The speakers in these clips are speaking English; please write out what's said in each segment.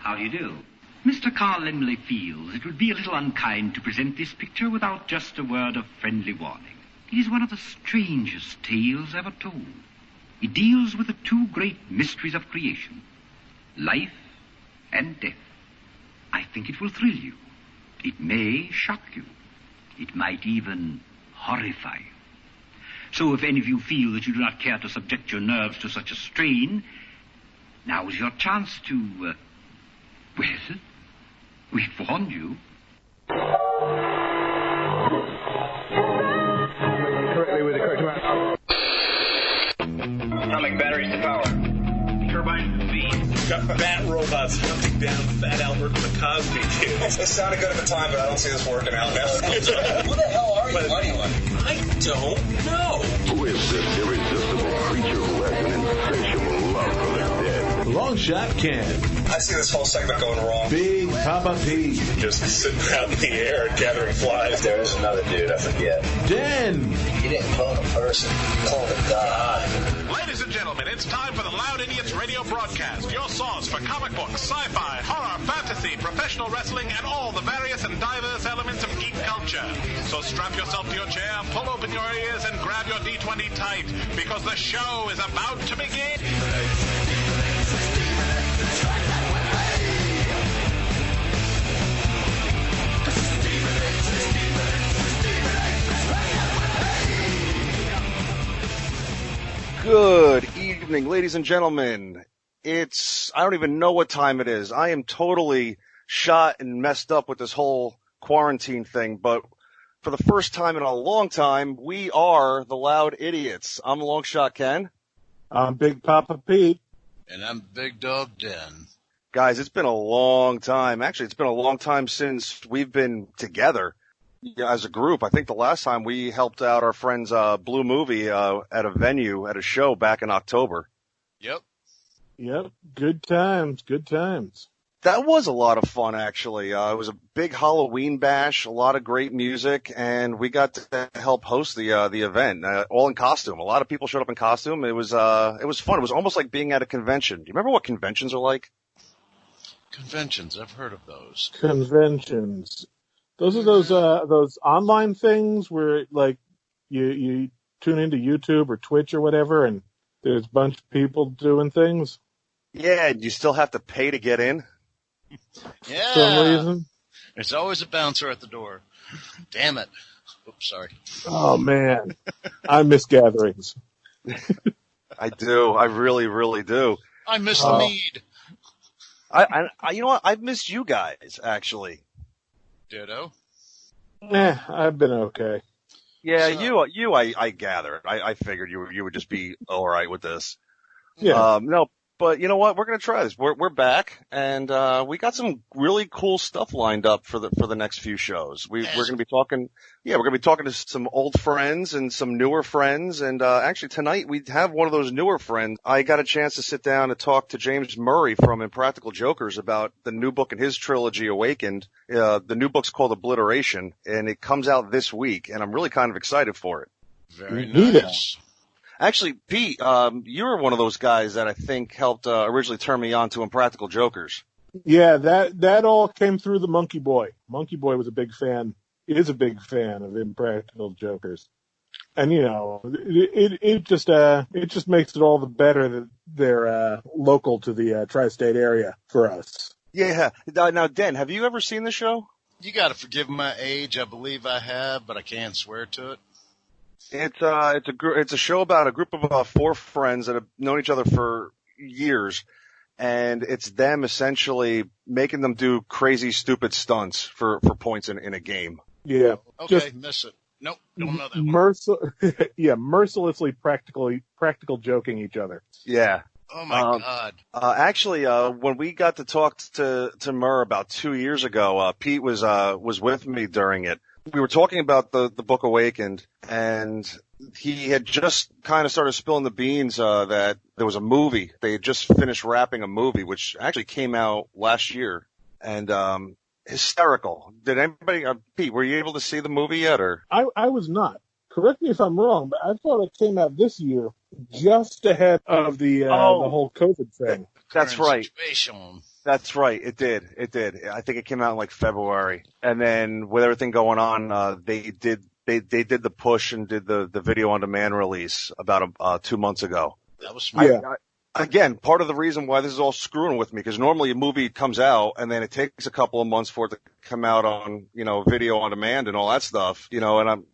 How do you do? Mr. Carl Lemley feels it would be a little unkind to present this picture without just a word of friendly warning. It is one of the strangest tales ever told. It deals with the two great mysteries of creation, life and death. I think it will thrill you. It may shock you. It might even horrify you. So if any of you feel that you do not care to subject your nerves to such a strain, now is your chance to, well, we've warned you. Correctly with the correct amount. Atomic batteries to power. Turbine speed. Got fat robots hunting down fat Albert the Cosby Kid. It sounded good at the time, but I don't see this working out now. Who the hell are you anyway? I don't know. Who is this irresistible creature who has an insatiable love for the dead? Long Shot Ken. I see this whole segment going wrong. Big Papa Pete. Just sitting out in the air and gathering flies. There is another dude, I forget. Den. You didn't clone a person, you cloned a god. Ladies and gentlemen, it's time for the Loud Idiots radio broadcast, your source for comic books, sci-fi, horror, fantasy, professional wrestling, and all the various and diverse elements of geek culture. So strap yourself to your chair, pull open your ears, and grab your D20 tight, because the show is about to begin. Good evening, ladies and gentlemen. I don't even know what time it is. I am totally shot and messed up with this whole quarantine thing, but for the first time in a long time, we are the Loud Idiots. I'm Longshot Ken. I'm Big Papa Pete. And I'm Big Dog Den. Guys, it's been a long time. Actually, it's been a long time since we've been together as a group. I think the last time we helped out our friends Blue Movie at a venue at a show back in October. Yep. Good times. That was a lot of fun, actually. It was a big Halloween bash, a lot of great music, and we got to help host the event, all in costume. A lot of people showed up in costume. It was fun. It was almost like being at a convention. Do you remember what conventions are like? Conventions, I've heard of those. Conventions. Those are those online things where like you tune into YouTube or Twitch or whatever, and there's a bunch of people doing things. Yeah, you still have to pay to get in. Yeah. For some reason. There's always a bouncer at the door. Damn it. Oops, sorry. Oh man, I miss gatherings. I do. I really, really do. I miss the mead. I you know what? I've missed you guys, actually. Ditto. I've been okay. Yeah, so, I gathered. I figured you would just be all right with this. Yeah. No, but you know what? We're gonna try this. We're back, and we got some really cool stuff lined up for the next few shows. We're gonna be talking. Yeah, we're gonna be talking to some old friends and some newer friends, and actually tonight we have one of those newer friends. I got a chance to sit down and talk to James Murray from Impractical Jokers about the new book in his trilogy, Awakened. The new book's called Obliteration, and it comes out this week, and I'm really kind of excited for it. Very nice. Actually, Pete, you were one of those guys that I think helped originally turn me on to Impractical Jokers. Yeah, that all came through the Monkey Boy. Monkey Boy is a big fan of Impractical Jokers. And you know, it just makes it all the better that they're local to the tri-state area for us. Yeah. Now, Den, have you ever seen the show? You gotta forgive my age. I believe I have, but I can't swear to it. It's a show about a group of 4 friends that have known each other for years, and it's them essentially making them do crazy, stupid stunts for points in a game. Yeah. Okay, miss it. Nope, don't know that one. Mercilessly practical joking each other. Yeah. Oh my God. Actually, when we got to talk to Murr about 2 years ago, Pete was with me during it. We were talking about the book Awakened, and he had just kind of started spilling the beans that there was a movie. They had just finished wrapping a movie, which actually came out last year, and hysterical. Did anybody, Pete, were you able to see the movie yet? Or I was not. Correct me if I'm wrong, but I thought it came out this year, just ahead of the whole COVID thing. That's right. Situation. That's right. It did. I think it came out in like February. And then with everything going on, they did the push and did the video on demand release about 2 months ago. That was smart. Again, part of the reason why this is all screwing with me, because normally a movie comes out and then it takes a couple of months for it to come out on, video on demand and all that stuff, and I'm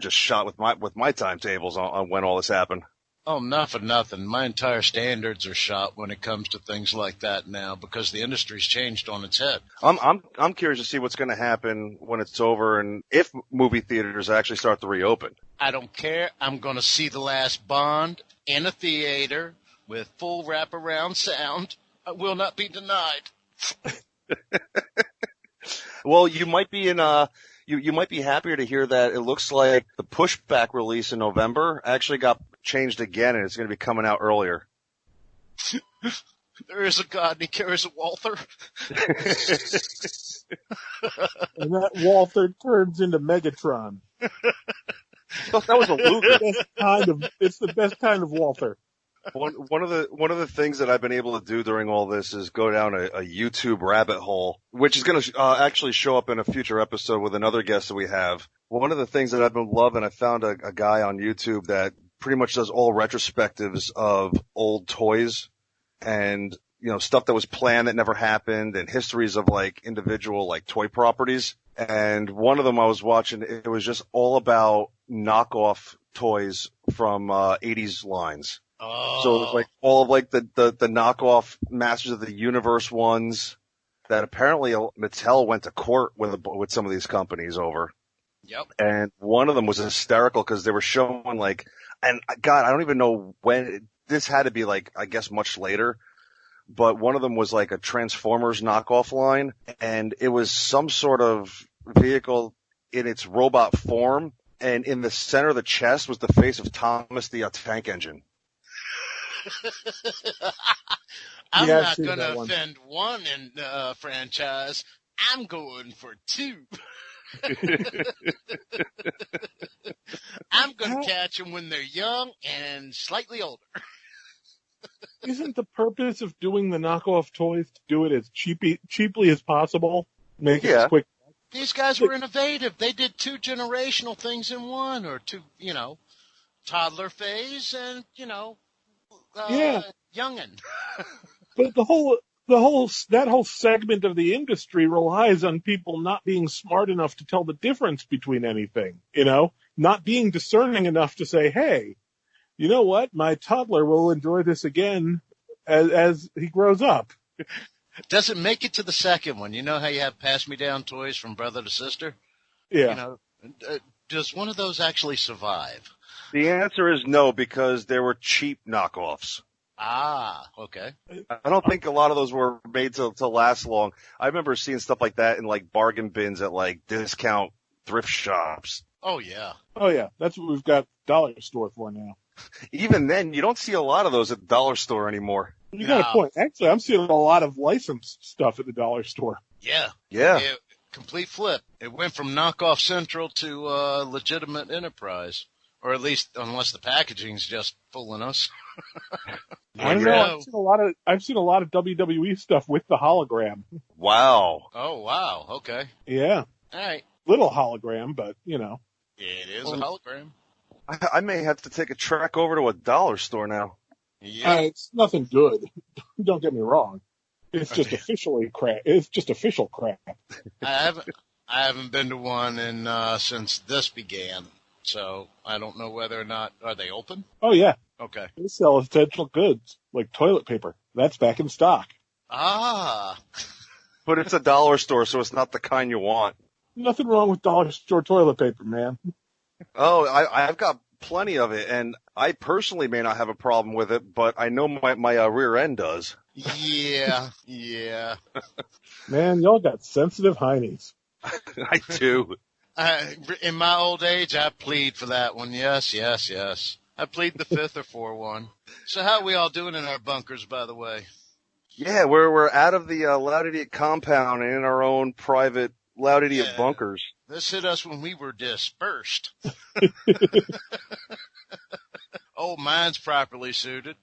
just shot with my timetables on when all this happened. Oh, not for nothing. My entire standards are shot when it comes to things like that now because the industry's changed on its head. I'm curious to see what's going to happen when it's over and if movie theaters actually start to reopen. I don't care. I'm going to see the last Bond in a theater with full wraparound sound. I will not be denied. Well, you might be you might be happier to hear that it looks like the pushback release in November actually got changed again, and it's going to be coming out earlier. There is a God, and he carries a Walther. And that Walther turns into Megatron. That was a Luger. It's the best kind of Walther. One of the things that I've been able to do during all this is go down a YouTube rabbit hole, which is going to actually show up in a future episode with another guest that we have. One of the things that I've been loving, I found a guy on YouTube that pretty much does all retrospectives of old toys and, stuff that was planned that never happened and histories of like individual like toy properties. And one of them I was watching, it was just all about knockoff toys from 80s lines. Oh. So it was like all of like the knockoff Masters of the Universe ones that apparently Mattel went to court with some of these companies over. Yep. And one of them was hysterical because they were showing like, and God, I don't even know when this had to be like, I guess much later, but one of them was like a Transformers knockoff line and it was some sort of vehicle in its robot form. And in the center of the chest was the face of Thomas the Tank Engine. I'm not going to offend one in franchise. I'm going for two. I'm going to catch them when they're young and slightly older. Isn't the purpose of doing the knockoff toys to do it as cheaply as possible? Make it as quick. These guys were innovative. They did 2 generational things in one, or 2, toddler phase and, youngin'. But that whole segment of the industry relies on people not being smart enough to tell the difference between anything, not being discerning enough to say, hey, you know what? My toddler will enjoy this again as he grows up. Does it make it to the second one? You know how you have pass-me-down toys from brother to sister? Yeah. Does one of those actually survive? The answer is no, because they were cheap knockoffs. Ah, okay. I don't think a lot of those were made to last long. I remember seeing stuff like that in like bargain bins at like discount thrift shops. Oh, yeah. Oh, yeah. That's what we've got dollar store for now. Even then, you don't see a lot of those at the dollar store anymore. You got a point. Actually, I'm seeing a lot of licensed stuff at the dollar store. Yeah. Complete flip. It went from knockoff central to legitimate enterprise. Or at least, unless the packaging's just fooling us. I don't know. I've seen a lot of WWE stuff with the hologram. Wow. Oh, wow. Okay. Yeah. All right. Little hologram, but, It is a hologram. I may have to take a trek over to a dollar store now. Yeah. It's nothing good. Don't get me wrong. It's just officially crap. It's just official crap. I haven't been to one since this began. So I don't know whether or not, are they open? Oh, yeah. Okay. They sell essential goods, like toilet paper. That's back in stock. Ah. But it's a dollar store, so it's not the kind you want. Nothing wrong with dollar store toilet paper, man. Oh, I've got plenty of it, and I personally may not have a problem with it, but I know my rear end does. Yeah. Man, y'all got sensitive heinies. I do. In my old age, I plead for that one. Yes. I plead the 5th or 4-1. So how are we all doing in our bunkers, by the way? Yeah, we're out of the Loud Idiot compound and in our own private Loud Idiot bunkers. This hit us when we were dispersed. Oh, mine's properly suited.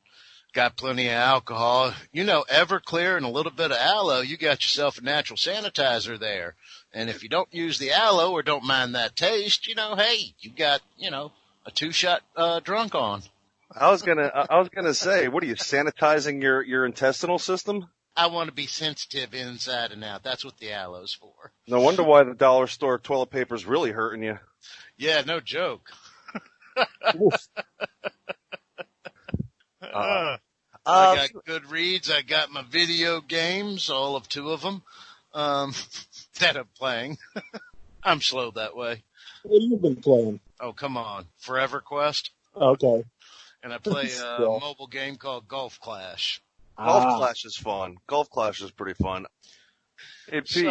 got plenty of alcohol. You know, Everclear and a little bit of aloe, you got yourself a natural sanitizer there. And if you don't use the aloe or don't mind that taste, you know, hey, you got, you know, a 2-shot drunk on. I was gonna say, what are you, sanitizing your intestinal system? I want to be sensitive inside and out. That's what the aloe's for. No wonder why the dollar store toilet paper's really hurting you. Yeah, no joke. I got good reads. I got my video games, all of 2 of them, that I'm playing. I'm slow that way. What have you been playing? Oh, come on. Forever Quest. Okay. And I play a mobile game called Golf Clash. Golf Clash is fun. Golf Clash is pretty fun. Hey, Pete.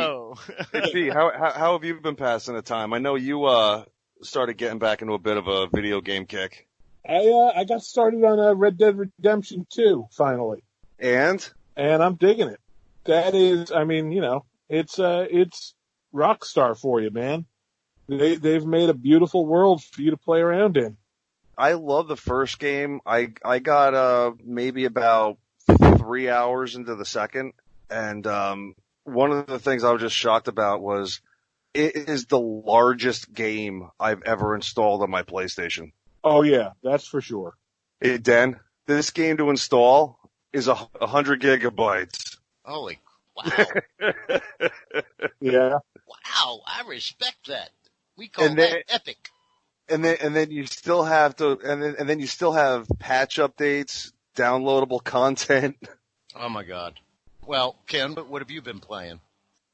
Hey, Pete, how have you been passing the time? I know you started getting back into a bit of a video game kick. I got started on Red Dead Redemption 2 finally, and I'm digging it. That is, I mean, you know, it's Rockstar for you, man. They've made a beautiful world for you to play around in. I love the first game. I got maybe about 3 hours into the second, and one of the things I was just shocked about was it is the largest game I've ever installed on my PlayStation. Oh yeah, that's for sure. Hey, Dan, this game to install is 100 gigabytes. Holy wow. Yeah. Wow, I respect that. We call that epic. And then you still have to, and then you still have patch updates, downloadable content. Oh my God. Well, Ken, what have you been playing?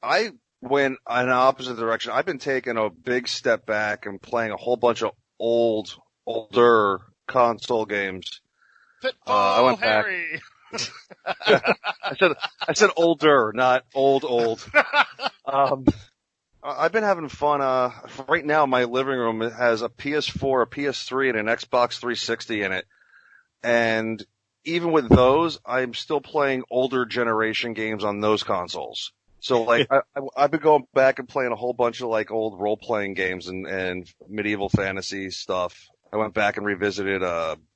I went in an opposite direction. I've been taking a big step back and playing a whole bunch of older console games. Pitfall, I went Harry. Back. I said older, not old. I've been having fun. Right now, my living room has a PS4, a PS3, and an Xbox 360 in it. And even with those, I'm still playing older generation games on those consoles. So, like, I've been going back and playing a whole bunch of, like, old role-playing games and medieval fantasy stuff. I went back and revisited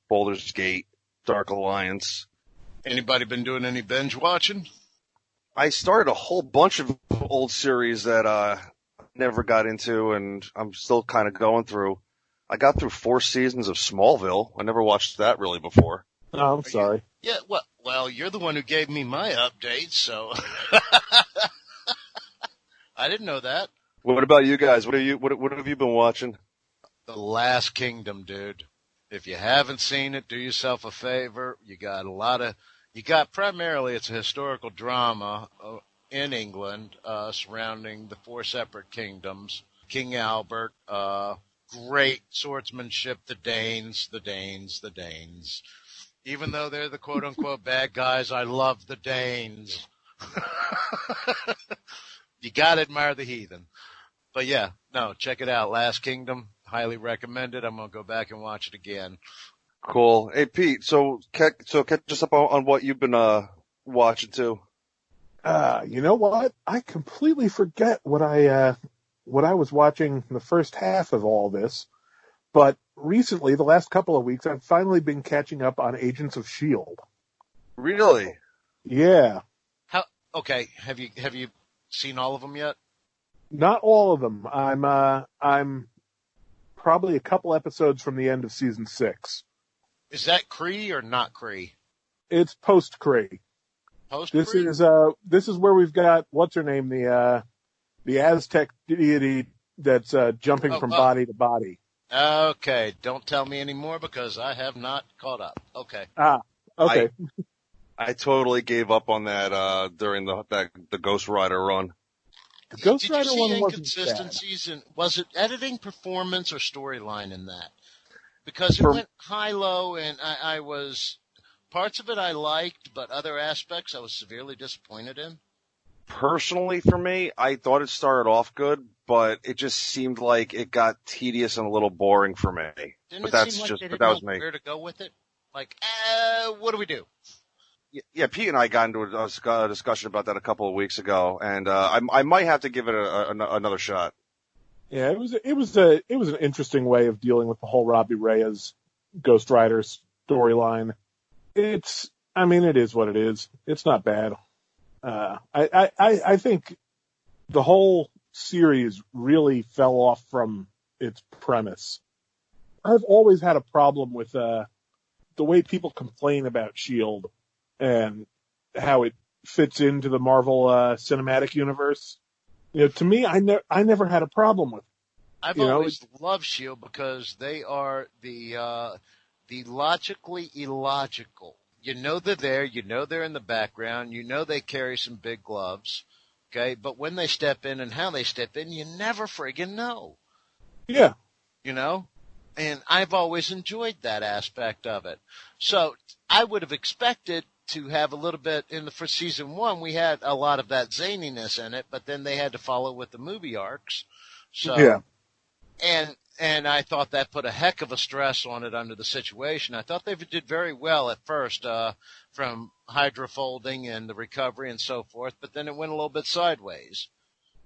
Baldur's Gate, Dark Alliance. Anybody been doing any binge watching? I started a whole bunch of old series that never got into, and I'm still kind of going through. I got through 4 seasons of Smallville. I never watched that really before. Oh, I'm sorry. Yeah, well, you're the one who gave me my update, so I didn't know that. What about you guys? What have you been watching? The Last Kingdom, dude. If you haven't seen it, do yourself a favor. You got primarily, it's a historical drama in England surrounding the 4 separate kingdoms. King Albert, great swordsmanship, the Danes. Even though they're the quote-unquote bad guys, I love the Danes. You gotta admire the heathen. But yeah, no, check it out. Last Kingdom, highly recommended. I'm gonna go back and watch it again. Cool. Hey, Pete, so catch us up on what you've been watching too. You know what? I completely forget what I was watching the first half of all this. But recently, the last couple of weeks, I've finally been catching up on Agents of S.H.I.E.L.D. Really? Yeah. Okay, have you seen all of them yet? Not all of them. I'm probably a couple episodes from the end of season 6. Is that Kree or not Kree? It's post-Kree. Post-Kree? This is where we've got, what's her name, the Aztec deity that's jumping from body to body. Okay, don't tell me anymore because I have not caught up. Okay. Okay. I totally gave up on that during the Ghost Rider run. The Ghost Did Rider you see one wasn't inconsistencies in, was it editing, performance, or storyline in that? Because it went high-low, and I was, parts of it I liked, but other aspects I was severely disappointed in. Personally, for me, I thought it started off good, but it just seemed like it got tedious and a little boring for me. Didn't but it that's seem like just, they but didn't that was know me. where to go with it? Like, what do we do? Yeah, Pete and I got into a discussion about that a couple of weeks ago, and I might have to give it another shot. Yeah, it was an interesting way of dealing with the whole Robbie Reyes Ghost Rider storyline. It's I mean, it is what it is. It's not bad. I think the whole series really fell off from its premise. I've always had a problem with the way people complain about S.H.I.E.L.D. and how it fits into the Marvel cinematic universe. To me, I never had a problem with it. I've always loved S.H.I.E.L.D. because they are the logically illogical. You know they're there. You know they're in the background. You know they carry some big gloves. Okay, but when they step in and how they step in, you never friggin' know. Yeah. And I've always enjoyed that aspect of it. So I would have expected to have a little bit for season 1. We had a lot of that zaniness in it, but then they had to follow with the movie arcs. So, yeah. And I thought that put a heck of a stress on it under the situation. I thought they did very well at first, from Hydra folding and the recovery and so forth, but then it went a little bit sideways.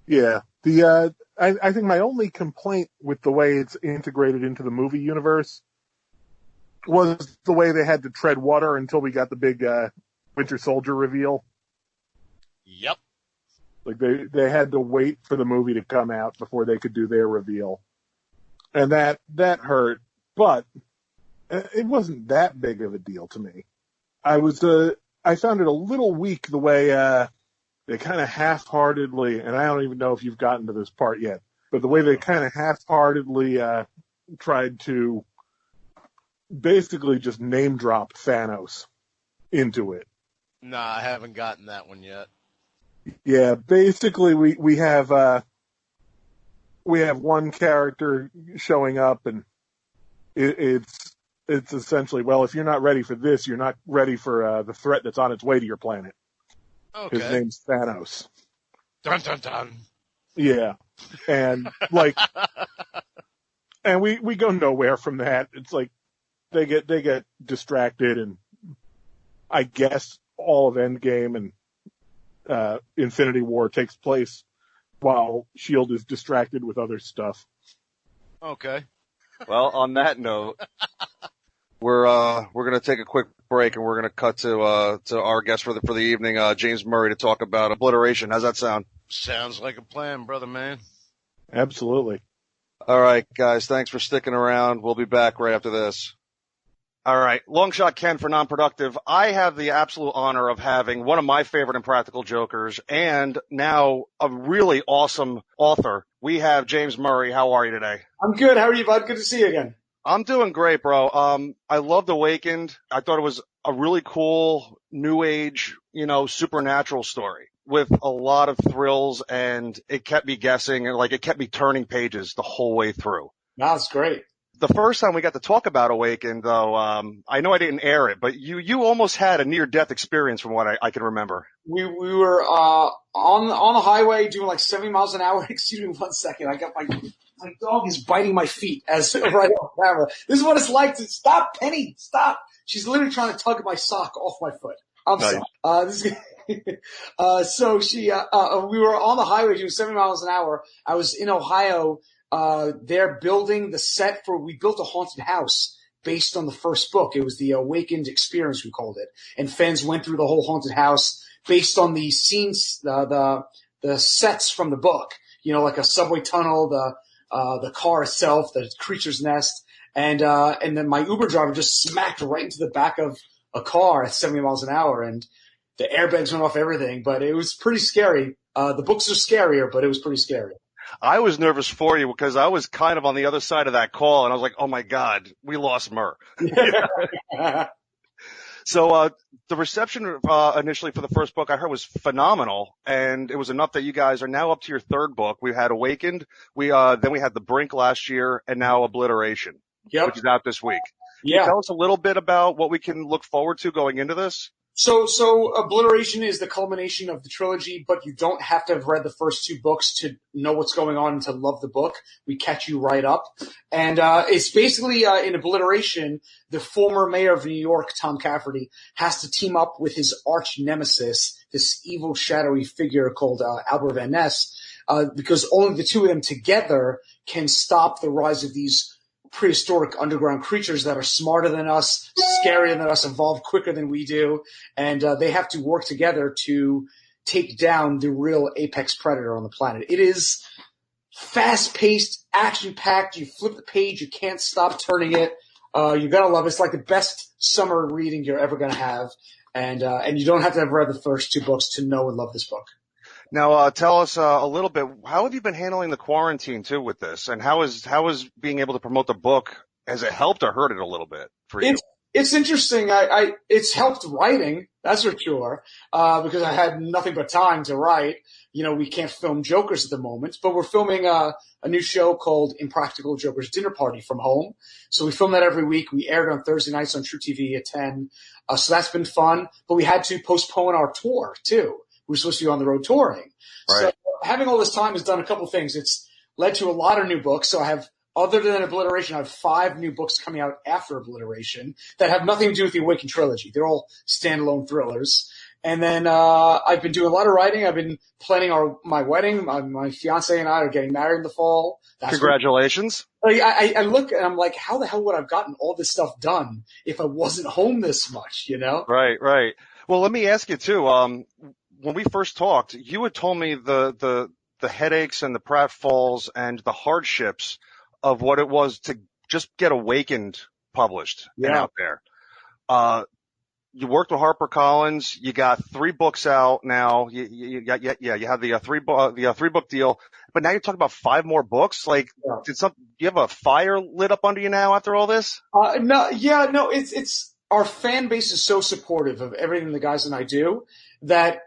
Yeah. I think my only complaint with the way it's integrated into the movie universe was the way they had to tread water until we got the big Winter Soldier reveal. Yep. Like they had to wait for the movie to come out before they could do their reveal. And that hurt, but it wasn't that big of a deal to me. I found it a little weak the way they kind of half-heartedly, and I don't even know if you've gotten to this part yet, but the way they kind of half-heartedly tried to basically just name drop Thanos into it. No, I haven't gotten that one yet. Yeah, basically we have one character showing up, and it's essentially, well, if you're not ready for this, you're not ready for the threat that's on its way to your planet. Okay. His name's Thanos. Dun dun dun. Yeah, and and we go nowhere from that. It's like they get distracted, and I guess all of Endgame and Infinity War takes place while S.H.I.E.L.D. is distracted with other stuff. Okay. Well, on that note, we're going to take a quick break, and we're going to cut to our guest for the evening, James Murray, to talk about Obliteration. How's that sound? Sounds like a plan, brother man. Absolutely. All right, guys, thanks for sticking around. We'll be back right after this. All right, Longshot Ken for Non-Productive. I have the absolute honor of having one of my favorite Impractical Jokers and now a really awesome author. We have James Murray. How are you today? I'm good. How are you, bud? Good to see you again. I'm doing great, bro. I loved Awakened. I thought it was a really cool new age, supernatural story with a lot of thrills, and it kept me guessing, and it kept me turning pages the whole way through. That's great. The first time we got to talk about Awakened, though, I know I didn't air it, but you almost had a near-death experience from what I can remember. We were on the highway doing 70 miles an hour. Excuse me 1 second. I got my dog is biting my feet right off camera. This is what it's like to stop, Penny, stop. She's literally trying to tug my sock off my foot. I'm sorry. So we were on the highway doing 70 miles an hour. I was in Ohio. They're building the set we built a haunted house based on the first book. It was the Awakened Experience, we called it. And fans went through the whole haunted house based on the scenes, the sets from the book. Like a subway tunnel, the car itself, the creature's nest. And then my Uber driver just smacked right into the back of a car at 70 miles an hour, and the airbags went off everything, but it was pretty scary. The books are scarier, but it was pretty scary. I was nervous for you because I was kind of on the other side of that call, and I was like, oh my God, we lost Mur. So, the reception, initially for the first book I heard was phenomenal, and it was enough that you guys are now up to your third book. We had Awakened. Then we had The Brink last year, and now Obliteration, which is out this week. Can you tell us a little bit about what we can look forward to going into this? So Obliteration is the culmination of the trilogy, but you don't have to have read the first two books to know what's going on and to love the book. We catch you right up. And it's basically in Obliteration, the former mayor of New York, Tom Cafferty, has to team up with his arch nemesis, this evil, shadowy figure called Albert Van Ness, because only the two of them together can stop the rise of these prehistoric underground creatures that are smarter than us, scarier than us, evolve quicker than we do, and they have to work together to take down the real apex predator on the planet. It is fast-paced, action-packed. You flip the page, you can't stop turning it. You're gonna love it. It's like the best summer reading you're ever gonna have, and you don't have to have read the first 2 books to know and love this book. Now, tell us a little bit. How have you been handling the quarantine too with this, and how is being able to promote the book? Has it helped or hurt it a little bit for you? It's interesting. It's helped writing, that's for sure, because I had nothing but time to write. You know, we can't film Jokers at the moment, but we're filming a new show called Impractical Jokers Dinner Party from home. So we film that every week. We air it on Thursday nights on True TV at 10. So that's been fun. But we had to postpone our tour too. We were supposed to be on the road touring. Right. So having all this time has done a couple things. It's led to a lot of new books. So I have, other than Obliteration, I have 5 new books coming out after Obliteration that have nothing to do with the Awakened trilogy. They're all standalone thrillers. And then I've been doing a lot of writing. I've been planning my wedding. My fiance and I are getting married in the fall. Congratulations. I look and I'm like, how the hell would I have gotten all this stuff done if I wasn't home this much, you know? Right. Well, let me ask you too. When we first talked, you had told me the headaches and the pratfalls and the hardships of what it was to just get Awakened published and out there. You worked with HarperCollins. You got 3 books out now. You have the 3-book deal, but now you're talking about 5 more books. Like, do you have a fire lit up under you now after all this? No. It's our fan base is so supportive of everything the guys and I do that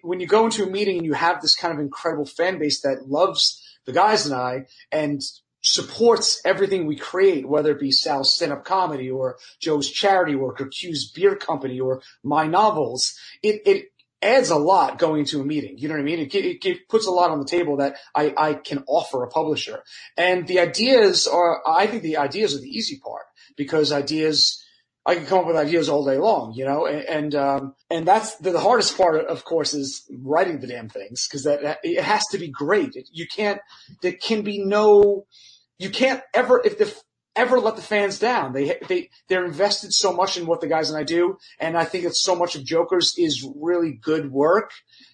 when you go into a meeting and you have this kind of incredible fan base that loves the guys and I and supports everything we create, whether it be Sal's stand-up comedy or Joe's charity work or Q's beer company or my novels, it adds a lot going to a meeting. You know what I mean? It puts a lot on the table that I can offer a publisher. And I think the ideas are the easy part, because I can come up with ideas all day long, you know, and that's the hardest part, of course, is writing the damn things, because it has to be great. You can't ever let the fans down. They're invested so much in what the guys and I do, and I think that so much of Jokers is really good work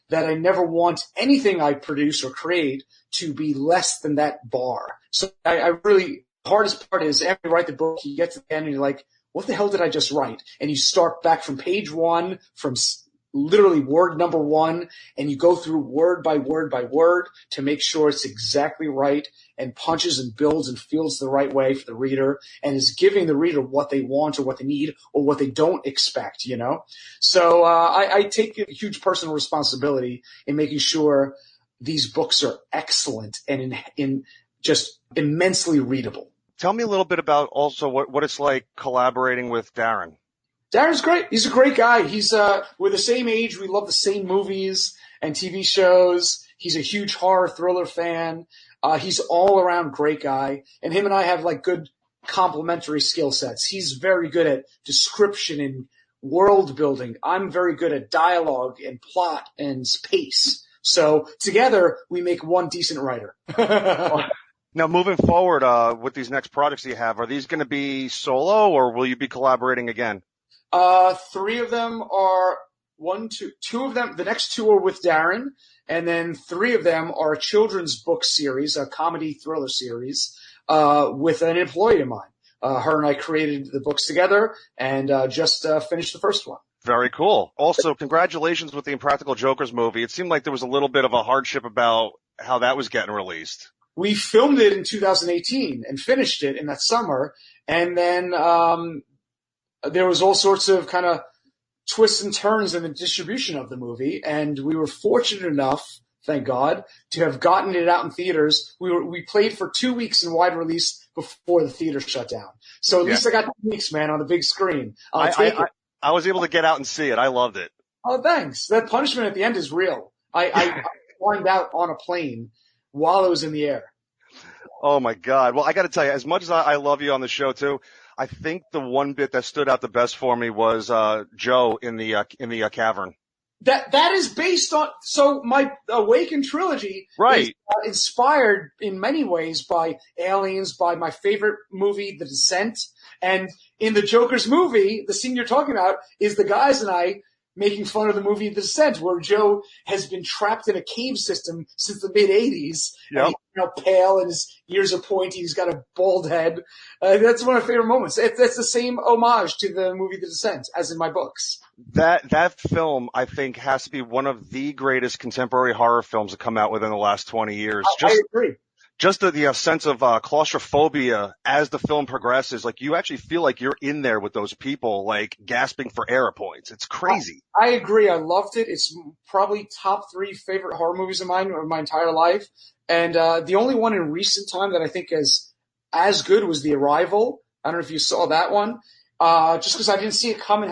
that I never want anything I produce or create to be less than that bar. So the hardest part is after you write the book, you get to the end and you're like, what the hell did I just write? And you start back from page 1, from literally word number 1, and you go through word by word by word to make sure it's exactly right and punches and builds and feels the right way for the reader and is giving the reader what they want or what they need or what they don't expect, you know? So I take a huge personal responsibility in making sure these books are excellent and in just immensely readable. Tell me a little bit about also what it's like collaborating with Darren. Darren's great. He's a great guy. We're the same age. We love the same movies and TV shows. He's a huge horror thriller fan. He's all around great guy. And him and I have like good complementary skill sets. He's very good at description and world building. I'm very good at dialogue and plot and pace. So together we make one decent writer. Now, moving forward with these next projects you have, are these going to be solo or will you be collaborating again? 3 of them are two of them. The next 2 are with Darren, and then 3 of them are a children's book series, a comedy thriller series, with an employee of mine. Her and I created the books together and just finished the first one. Very cool. Also, congratulations with the Impractical Jokers movie. It seemed like there was a little bit of a hardship about how that was getting released. We filmed it in 2018 and finished it in that summer. And then there was all sorts of kind of twists and turns in the distribution of the movie. And we were fortunate enough, thank God, to have gotten it out in theaters. We played for 2 weeks in wide release before the theater shut down. So at least I got 2 weeks, man, on the big screen. I was able to get out and see it. I loved it. Oh, thanks. That punishment at the end is real. I climbed out on a plane while it was in the air. Oh my God. Well, I got to tell you, as much as I love you on the show too, I think the one bit that stood out the best for me was Joe in the cavern. That is based on, so my Awaken trilogy Right. is inspired in many ways by Aliens, by my favorite movie, The Descent. And in the Joker's movie, the scene you're talking about is the guys and I making fun of the movie The Descent, where Joe has been trapped in a cave system since the mid-'80s. Yep. And he's pale and his ears are pointy. He's got a bald head. That's one of my favorite moments. That's the same homage to the movie The Descent as in my books. That film, I think, has to be one of the greatest contemporary horror films to come out within the last 20 years. I agree. Just the sense of claustrophobia as the film progresses, like you actually feel like you're in there with those people, like gasping for air points. It's crazy. I agree. I loved it. It's probably top 3 favorite horror movies of mine of my entire life. And the only one in recent time that I think is as good was The Arrival. I don't know if you saw that one. Just because I didn't see it coming,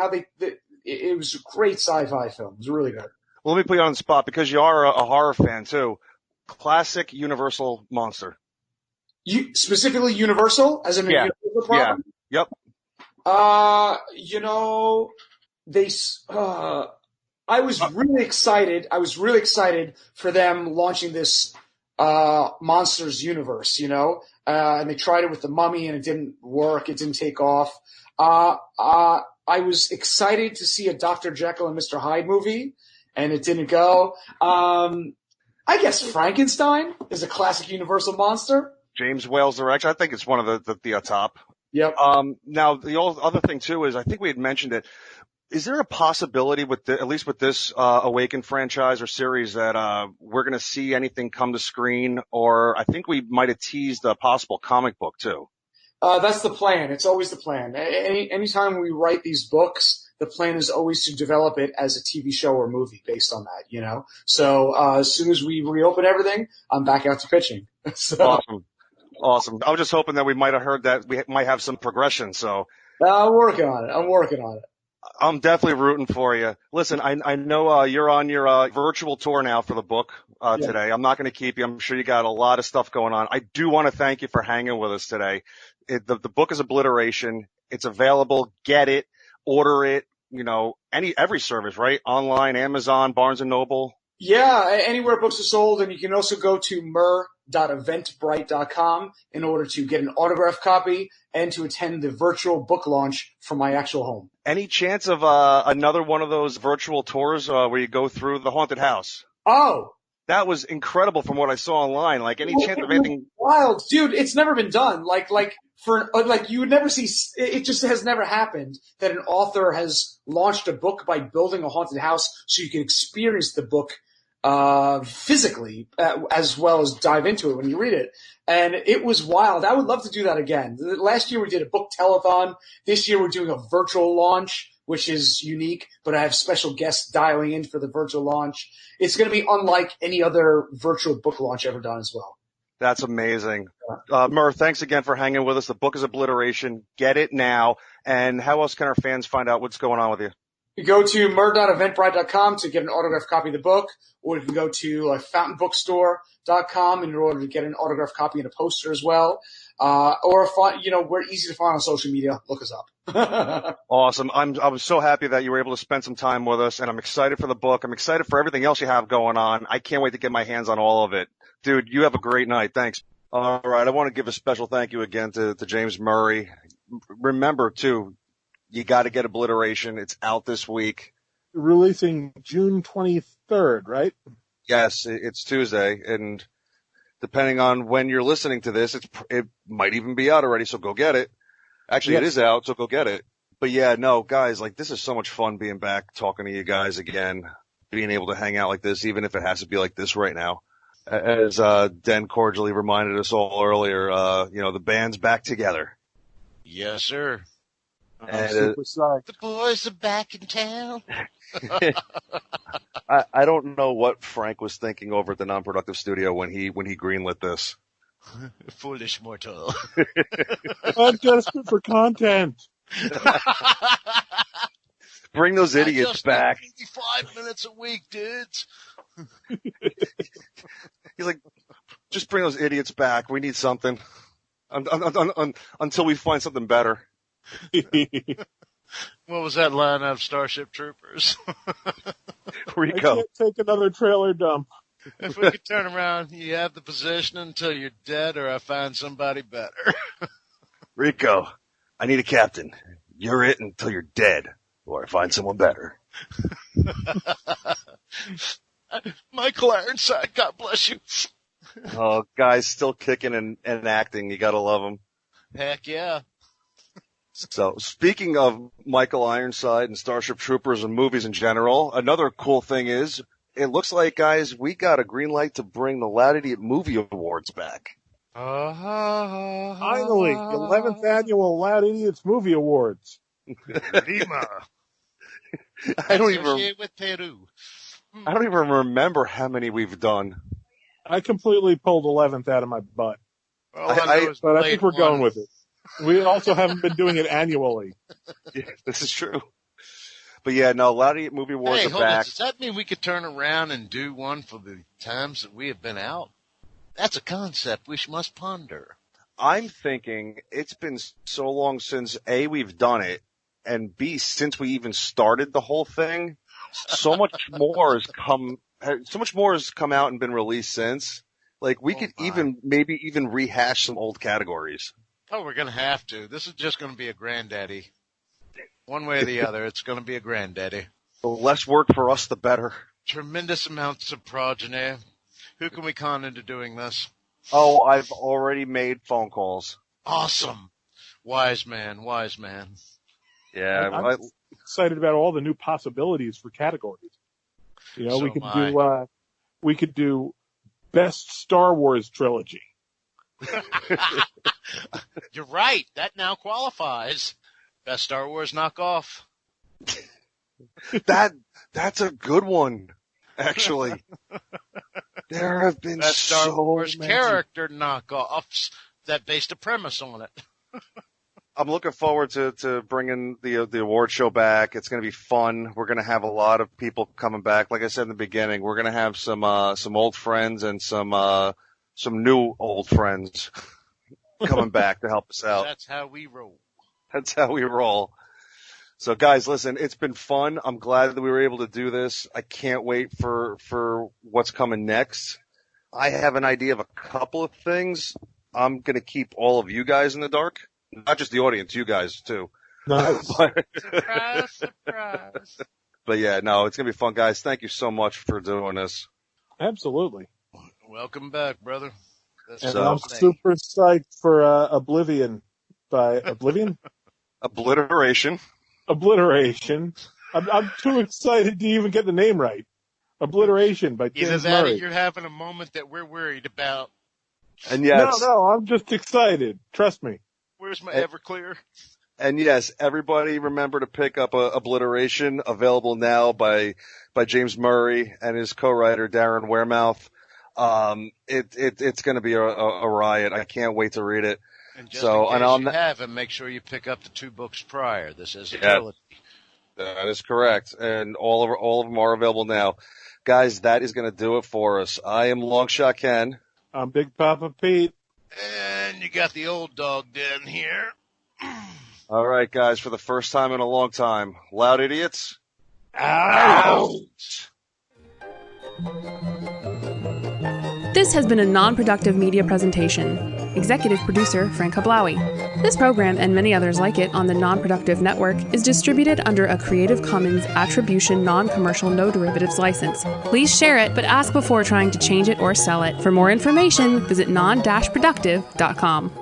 it was a great sci-fi film. It was really good. Well, let me put you on the spot because you are a horror fan too. Classic Universal monster. Specifically Universal, as in a Universal property? Yeah. Yep. I was really excited. I was really excited for them launching this Monsters universe, and they tried it with the Mummy and it didn't work. It didn't take off. I was excited to see a Dr. Jekyll and Mr. Hyde movie, and it didn't go. I guess Frankenstein is a classic Universal monster. James Whale's direction. I think it's one of the top. Yep. Now the other thing too is I think we had mentioned it. Is there a possibility at least with this Awaken franchise or series that we're going to see anything come to screen? Or I think we might have teased a possible comic book too. That's the plan. It's always the plan. Anytime we write these books, the plan is always to develop it as a TV show or movie based on that, So as soon as we reopen everything, I'm back out to pitching. So. Awesome. I was just hoping that we might have heard that we might have some progression. So I'm working on it. I'm definitely rooting for you. Listen, I know you're on your virtual tour now for the book today. I'm not going to keep you. I'm sure you got a lot of stuff going on. I do want to thank you for hanging with us today. The book is Obliteration. It's available. Get it. Order it. Every service, right? Online, Amazon, Barnes & Noble. Yeah, anywhere books are sold. And you can also go to mer.eventbrite.com in order to get an autographed copy and to attend the virtual book launch from my actual home. Any chance of another one of those virtual tours where you go through the haunted house? Oh, that was incredible from what I saw online. Like any chance of anything wild, dude? It's never been done. You would never see. It just has never happened that an author has launched a book by building a haunted house, so you can experience the book physically as well as dive into it when you read it. And it was wild. I would love to do that again. Last year we did a book telethon. This year we're doing a virtual launch, which is unique, but I have special guests dialing in for the virtual launch. It's going to be unlike any other virtual book launch ever done as well. That's amazing. Murr, thanks again for hanging with us. The book is Obliteration. Get it now. And how else can our fans find out what's going on with you? You go to mer.eventbrite.com to get an autographed copy of the book, or you can go to fountainbookstore.com in order to get an autographed copy and a poster as well. We're easy to find on social media. Look us up. Awesome. I'm so happy that you were able to spend some time with us, and I'm excited for the book. I'm excited for everything else you have going on. I can't wait to get my hands on all of it. Dude, you have a great night. Thanks. All right. I want to give a special thank you again to James Murray. Remember, too, you got to get Obliteration. It's out this week. Releasing June 23rd, right? Yes, it's Tuesday, and depending on when you're listening to this, it might even be out already, so go get it. Actually, It is out, so go get it. But yeah, no, guys, this is so much fun being back, talking to you guys again, being able to hang out like this, even if it has to be like this right now. As Den cordially reminded us all earlier, the band's back together. Yes, sir. I'm super psyched. The boys are back in town. I don't know what Frank was thinking over at the Non-Productive studio when he greenlit this. Foolish mortal. I'm desperate for content. Bring those idiots back. 5 minutes a week, dudes. He's like, just bring those idiots back. We need something until we find something better. What was that line out of Starship Troopers? Rico. I can't take another trailer dump. If we could turn around, you have the position until you're dead or I find somebody better. Rico, I need a captain. You're it until you're dead or I find someone better. Michael Ironside, God bless you. Oh, guys, still kicking and acting. You gotta love him. Heck yeah. So, speaking of Michael Ironside and Starship Troopers and movies in general, another cool thing is, it looks like, guys, we got a green light to bring the Loud Idiot Movie Awards back. Finally, the 11th annual Loud Idiots Movie Awards. Lima. I don't even remember how many we've done. I completely pulled 11th out of my butt. But I think we're going with it. We also haven't been doing it annually. Yeah, this is true. But yeah, no, Loud Idiot Movie Awards are back. Does that mean we could turn around and do one for the times that we have been out? That's a concept we must ponder. I'm thinking it's been so long since A, we've done it, and B, since we even started the whole thing, so much more has come out and been released since. Like, we could maybe even rehash some old categories. Oh, we're going to have to. This is just going to be a granddaddy. One way or the other, it's going to be a granddaddy. The less work for us, the better. Tremendous amounts of progeny. Who can we con into doing this? Oh, I've already made phone calls. Awesome. Wise man, wise man. Yeah. I'm excited about all the new possibilities for categories. You know, we could do Best Star Wars Trilogy. You're right. That now qualifies. Best Star Wars knockoff. That's a good one, actually. There have been Best Star Wars many character knockoffs that based a premise on it. I'm looking forward to bringing the award show back. It's going to be fun. We're going to have a lot of people coming back. Like I said in the beginning, we're going to have some old friends and some new old friends coming back to help us out. That's how we roll. That's how we roll. So guys, listen, it's been fun. I'm glad that we were able to do this. I can't wait for what's coming next. I have an idea of a couple of things. I'm going to keep all of you guys in the dark. Not just the audience, you guys too. Nice. Surprise, surprise. But yeah, no, it's going to be fun, guys. Thank you so much for doing this. Absolutely. Welcome back, brother. And I'm super psyched for Oblivion by Oblivion? Obliteration. I'm too excited to even get the name right. Obliteration by James Either that Murray. or you're having a moment that we're worried about. And yes, No, I'm just excited. Trust me. Where's my Everclear? And yes, everybody remember to pick up Obliteration, available now by James Murray and his co-writer Darren Wearmouth. It's going to be a riot. I can't wait to read it. And just in case you haven't, make sure you pick up the 2 books prior. This is a trilogy. That is correct. And all of them are available now. Guys, that is going to do it for us. I am Longshot Ken. I'm Big Papa Pete. And you got the old dog down here. All right, guys, for the first time in a long time, Loud Idiots. Out! This has been a non-productive media presentation. Executive producer Frank Hablawi. This program and many others like it on the Non-Productive Network is distributed under a Creative Commons Attribution Non-Commercial No Derivatives license. Please share it, but ask before trying to change it or sell it. For more information, visit non-productive.com.